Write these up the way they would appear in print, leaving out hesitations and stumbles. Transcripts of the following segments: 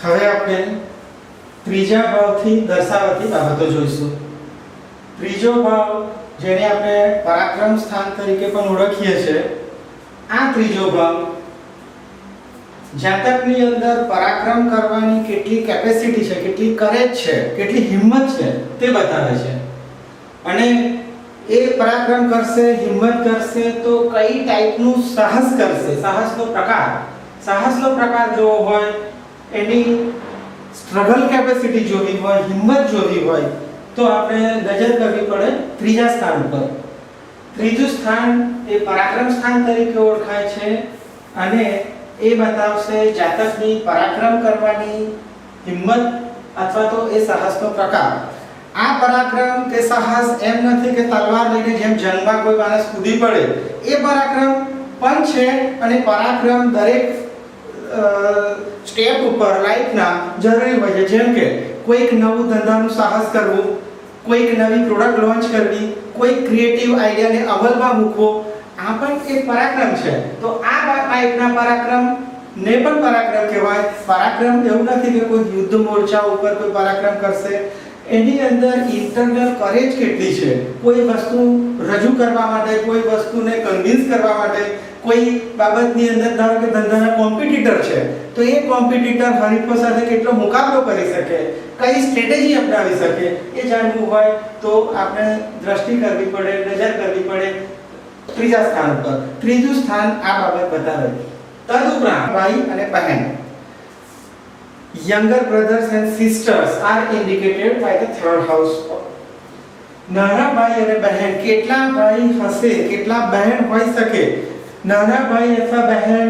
હવે આપણે ત્રીજા ભાવથી દર્શાવતી બાબતો જોઈશું. ત્રીજો ભાવ જેને આપણે પરાક્રમ સ્થાન તરીકે પણ ઓળખીએ છીએ, આ ત્રીજો ભાવ જાતકની અંદર પરાક્રમ કરવાની કેટલી કેપેસિટી છે, કેટલી કરેજ છે, કેટલી હિંમત છે તે બતાવે છે. અને એ પરાક્રમ કરશે, હિંમત કરશે તો કઈ ટાઈપનું સાહસ કરશે, સાહસનો પ્રકાર જોવો હોય, એની સ્ટ્રગલ કેપેસિટી જોવી હોય, હિંમત જોવી હોય તો આપણે નજર કરવી પડે ત્રીજા સ્થાન પર. ત્રીજું સ્થાન એ પરાક્રમ સ્થાન તરીકે ઓળખાય છે અને એ બતાવશે જાતકની પરાક્રમ કરવાની હિંમત અથવા તો એ સાહસનો પ્રકાર. આ પરાક્રમ કે સાહસ એમ નથી કે તલવાર લઈને જેમ જંગમાં કોઈ માણસ કૂદી પડે એ પરાક્રમ પણ છે. અને પરાક્રમ દરેક સ્ટેપ ઉપર લાઈફના જરૂરી હોય છે. જેમ કે કોઈક નવું ધંધાનું સાહસ કરવું, કોઈક નવી પ્રોડક્ટ લોન્ચ કરવી, કોઈક ક્રિએટિવ આઈડિયાને અમલમાં મૂકવો, આ પણ એક પરાક્રમ છે. તો આ ટાઈપના પરાક્રમ ને પણ પરાક્રમ કહેવાય. પરાક્રમ એવું નથી કે કોઈ યુદ્ધ મોરચા ઉપર કોઈ પરાક્રમ કરશે, એની અંદર ઇન્ટરનલ કરેજ કેટલી છે, કોઈ વસ્તુ રજૂ કરવા માટે, કોઈ વસ્તુને કન્વિન્સ કરવા માટે, કોઈ બાબતની અંદર ધારો કે ધંધાના કોમ્પિટિટર છે તો એ કોમ્પિટિટર હરીફો સાથે કેટલો મુકાબલો કરી શકે, કઈ સ્ટ્રેટેજી અપનાવી શકે, એ જાણવું હોય તો આપણે દ્રષ્ટિ કરવી પડે, નજર કરવી પડે ત્રીજા સ્થાન પર. ત્રીજું સ્થાન આ બાબત બતાવે. તદુપરાંત ભાઈ અને બહેન, younger brothers and sisters are indicated by the third house. નાના ભાઈ અને બહેન, કેટલા ભાઈ હશે, કેટલા બહેન હોઈ શકે, નાના ભાઈ અથવા બહેન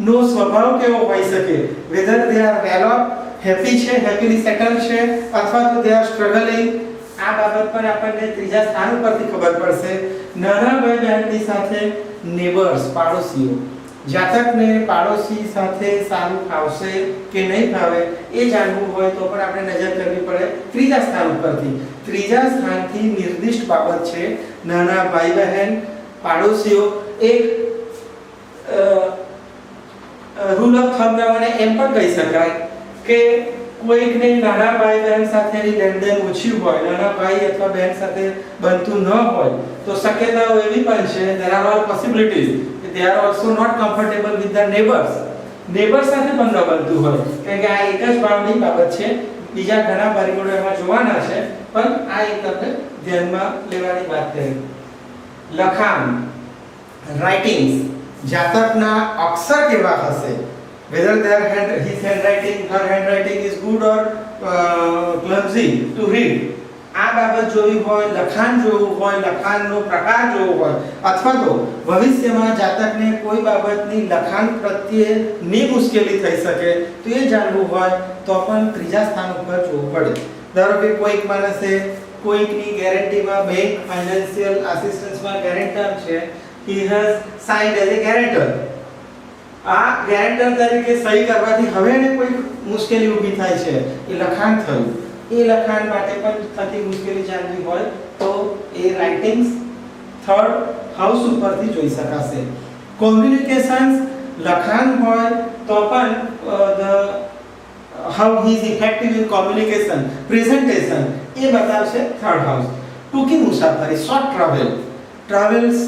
નો સ્વભાવ કેવો હોઈ શકે, whether they are well off, happy છે, happily settled છે અથવા તો they are struggling, આ બાબત પણ આપણને ત્રીજા સ્થાન ઉપરથી ખબર પડશે. નાના ભાઈ બહેનની સાથે નેબર્સ, પાડોશીઓ, જાતકને પાડોશી સાથે સારું ફાવશે કે નહીં ફાવે એ જાણવું હોય તો પણ આપણે નજર કરવી પડે ત્રીજા સ્થાન ઉપરથી. ત્રીજા સ્થાનથી નિર્દિષ્ટ બાબત છે નાના ભાઈ બહેન, પાડોશીઓ. એક રૂલ ઓફ થંબ પ્રમાણે એમ પણ કહી શકાય કે કોઈકને નાના ભાઈ બહેન સાથેની લેણદેણ ઓછી હોય, નાના ભાઈ અથવા બહેન સાથે બનતું ન હોય તો શક્યતાઓ એવી પણ છે, there are all possibilities, they are also not comfortable with the neighbors. Neighbours સાથે પણ ન બનતું હોય, કારણ કે આ એક જ ભાવની બાબત છે. બીજા ઘણા પરિબળો એમાં જોવાના છે પણ આ એક આપણે ધ્યાનમાં લેવાની વાત છે. લખાણ, રાઇટિંગ્સ, જાતકના અક્ષર કેવા હશે, whether his handwriting, her handwriting is good or clumsy to read, આ બાબત જોવી હોય, લખાણ જોવું હોય, લખાણનો પ્રકાર જોવો હોય અથવા તો ભવિષ્યમાં જાતકને કોઈ બાબતની લખાણ પ્રત્યેની મુશ્કેલી થઈ શકે તો એ જાણવું હોય તો પણ ત્રીજા સ્થાન ઉપર જોવું પડે. ધારો કે કોઈક માણસે કોઈકની ગેરંટીમાં બેંક ફાઇનાન્શિયલ આસિસ્ટન્સમાં ગેરંટર છે, he has signed as a guarantor. આ ગેરંટર તરીકે સહી કરવાથી હવે એને કોઈ મુશ્કેલી ઊભી થાય છે, એ લખાણ થયું, એ લખાણ માટે પણ થતી મુશ્કેલી જાણવી હોય તો એ રાઇટિંગ્સ થર્ડ હાઉસ ઉપરથી જોઈ શકાશે. કોમ્યુનિકેશન્સ, લખાણ હોય તો પણ how he is effective in communication, presentation એ બતાવશે થર્ડ હાઉસ. ટૂંકી મુસાફરી, શોર્ટ ટ્રાવેલ્સ,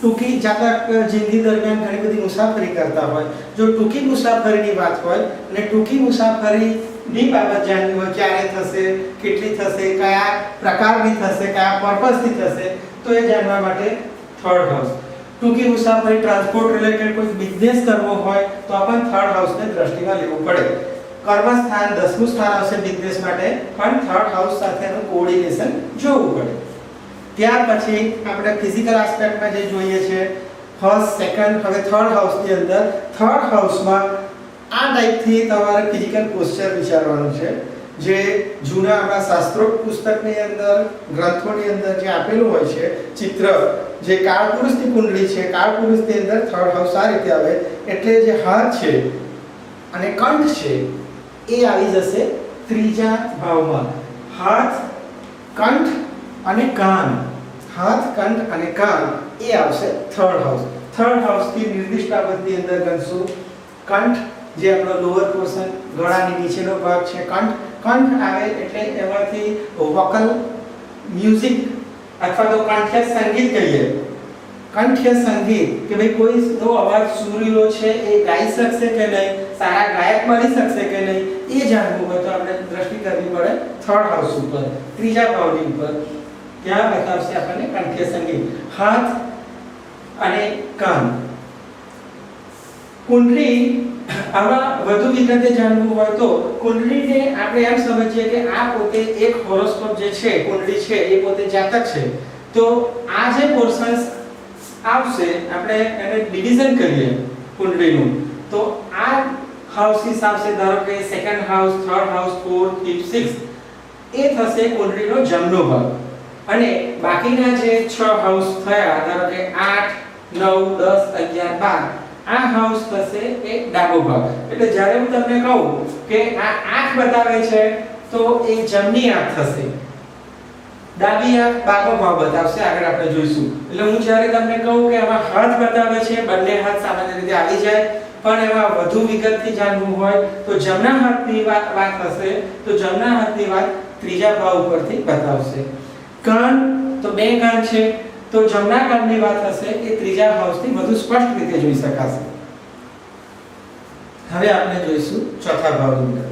ટૂંકી જાતક જિંદગી દરમિયાન ઘણી બધી મુસાફરી કરતા હોય, જો ટૂંકી મુસાફરીની વાત હોય અને ટૂંકી મુસાફરીની બાબત જાણવી હોય, ક્યારે થશે, કેટલી થશે, કયા પ્રકારની થશે, કયા પર્પસથી થશે તો એ જાણવા માટે થર્ડ હાઉસ. ટૂંકી મુસાફરી, ટ્રાન્સપોર્ટ રિલેટેડ કોઈ બિઝનેસ કરવો હોય તો પણ થર્ડ હાઉસને દ્રષ્ટિમાં લેવું પડે. કર્મસ્થાન 10મું સ્થાન આવશે બિઝનેસ માટે, પણ થર્ડ હાઉસ સાથેનું કોઓર્ડિનેશન જોવું પડે. ત્યાર પછી આપણે ફિઝિકલ આસ્પેક્ટમાં જે જોઈએ છે ફર્સ્ટ, સેકન્ડ, હવે થર્ડ હાઉસની અંદર, થર્ડ હાઉસમાં આ ટાઈપથી તમારે ફિઝિકલ પોસ્ચર વિચારવાનું છે. જે જૂના આપણા શાસ્ત્રોક્ત પુસ્તકની અંદર, ગ્રંથોની અંદર જે આપેલું હોય છે ચિત્ર, જે કાળપુરુષની કુંડળી છે, કાળપુરુષની અંદર થર્ડ હાઉસ આ રીતે આવે, એટલે જે હાથ છે અને કંઠ છે એ આવી જશે ત્રીજા ભાવમાં. હાથ, કંઠ અને કાન, હાથ, કંઠ અને કાન એ આવશે થર્ડ હાઉસ. થર્ડ હાઉસથી નિર્દિષ્ટ બાબતની અંદર ગણશું કંઠ જે આપણો લોઅર પોર્શન ગળાની નીચેનો ભાગ છે કંઠ આવે એટલે એમાંથી વોકલ મ્યુઝિક અથવા તો કંઠ્ય સંગીત કહીએ, કંઠ્ય સંગીત કે ભાઈ કોઈનો અવાજ સુરીલો છે એ ગાઈ શકશે કે નહીં, સારા ગાયક બની શકશે કે નહીં, એ જાણવું હોય તો આપણે દ્રષ્ટિ કરવી પડે થર્ડ હાઉસ ઉપર, ત્રીજા ભાવની ઉપર. ત્યાં બતાવશે આપણને કંઠ્ય સંગીત. હાથ અને કાન. કુંડળી, આમાં વધુ વિગતે જાણવું હોય તો કુંડળીને આપણે એમ સમજીએ કે આ પોતે એક હોરોસ્કોપ જે છે, કુંડળી છે એ પોતે જાતક છે. તો આ જે પોર્શન્સ આવશે આપણે એને ડિવિઝન કરીએ કુંડળીનું, તો આ હાઉસીસ આવશે, ધારો કે second house, third house, fourth, fifth, sixth, એ થશે કુંડળીનો જમણો ભાગ. અને બાકીના જે 6 હાઉસ થયા, ધારો કે 8, 9, 10, 11, 12, આ હાઉસ થશે એ ડાબો ભાગ. એટલે જ્યારે હું તમને કહું કે આ આંખ બતાવે છે તો એ જમણી આંખ થશે, ડાબી આંખ બાકો ભાવ બતાવશે, આગળ આપણે જોઈશું. એટલે હું જ્યારે તમને કહું કે આમાં હાથ બતાવે છે, બંને હાથ સામાન્ય રીતે આવી જાય, પણ એમાં વધુ વિગતથી જાણવું હોય તો જમણા હાથની વાત હશે તો જમણા હાથની વાત ત્રીજા ભાવ ઉપરથી બતાવશે. કાન, તો બે કાન છે તો જમણા કાનની વાત હશે એ ત્રીજા હાઉસથી વધુ સ્પષ્ટ રીતે જોઈ શકાશે. હવે આપણે જોઈશું ચોથા ભાવની અંદર.